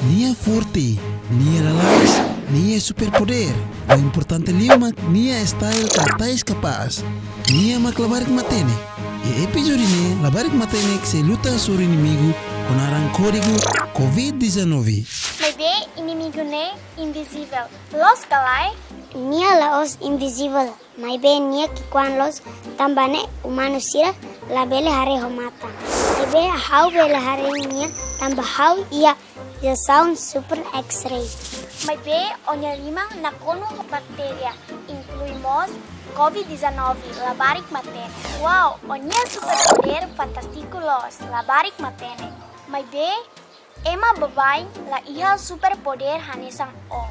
nia forte, nia lalas, nia superpoder. O importante lima, nia style katais capaz. Nia mak labarik matene. E episode ini, labarik matene se luta sobre inimigo com arang código COVID-19. Maybe inimigo ne invisível. Los calai. Nia laos invisible. Maybe nia kikuan los tambane humano sira labele hare homata. Maybe how bele hare nia tamba how ia the sound super X-ray. Maybe onya limang nakono bakteria incluimos COVID-19 labarik matene. Wow, onya superpoder fantasticulos labarik matene. Maybe ema babae la iha superpoder hanesang o.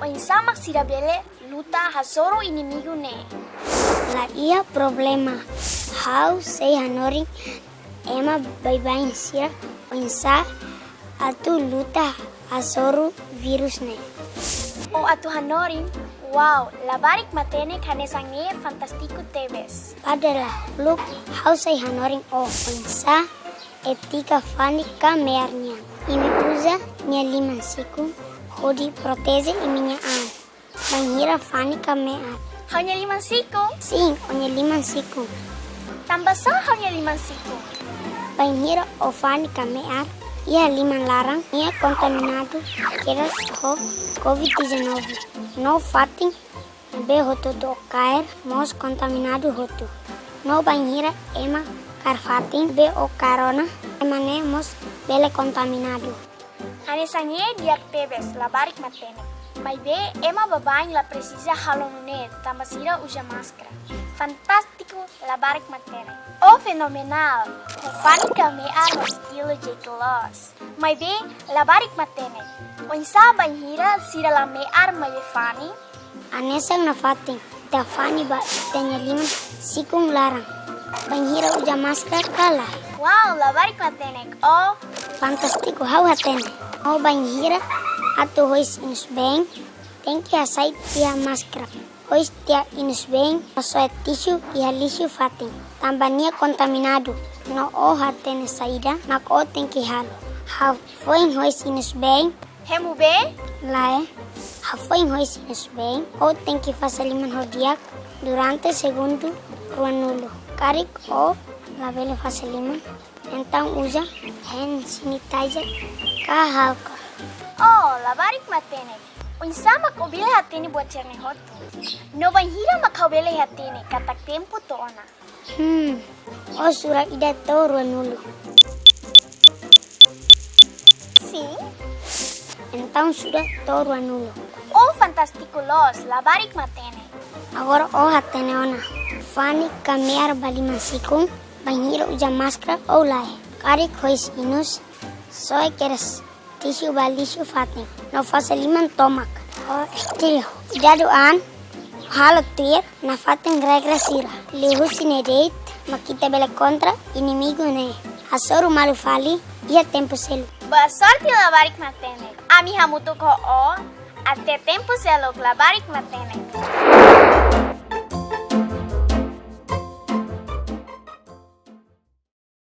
O insamak sirabele luta hasoro inimigo ne. La ia problema how say hanori ema babae sira o insa atu luta hasoro virus ne. O atu hanorin, wow, labarik matene hanesang ne fantastico tebes. Padahal look how say hanoring o insa etika fanica mearnya. Imi usa nia liman siku hodi protese iminya an. Manhira fanica mear. Hanya 5 siko, Sim, onye liman siku. tambah sa hanya 5 siko. Manhira o fanica mear. Ia liman larang, ia contaminado, keras ho COVID-19. No fating, be hoto do cair, mos contaminado hoto. No banhira ema carfating, be o carona, emane mos bele contaminado. Hanesang ne diak tebes labarik matene. Maybe ema babaeng la precisa halonune tambah sira usa máscara. Fantástico labarik matene. Oh fenomenal. Fanica me armo estilo jeitolos. Maybe labarik matene. Onsa banhira sira la me arma lefani. Anesang na fating, da fani ba tanya liman sikung larang. Banhira uja masker kala. Wow, labarik matene. Oh, Fantastico how hatene. O banhira atu hois inus beng. Tenki asait tia masker. Hois tia inus beng. Osoet tisu iha lisu fating. Tambania contaminado. No o hatene saida. Nak o tenki halo. Ha foin hois inus beng. hemu be? Lae. Ha foin hois inus beng. O tenki fasaliman hodiak. Durante segundo ruanulo. Karik o labele fasaliman. Então usa hand sanitizer kahalka. Oh, labarik matene. Onsa makobile hatene buat cerne hoto. No banhira makobile hatene katak tempo to ona. O sura ida to ruanulo. Sim? Então sudah to ruanulo. Oh, fantastico los, labarik matene. Agora o hatene ona. Fani kamear baliman sikung. Banhira uja masker o lae. Karik hois inus. Soy keres. Tisu balisu fating. No fasaliman tomak. O estilo. Jaduan. Halo tir. Na fating regresira. Lihu sinedeit. Makita bela contra inimigo ne. Asoru malu fali. Ia tempo selu. Basorti labarik matene. Ami hamutu ko o. Ate tempo selok labarik matene.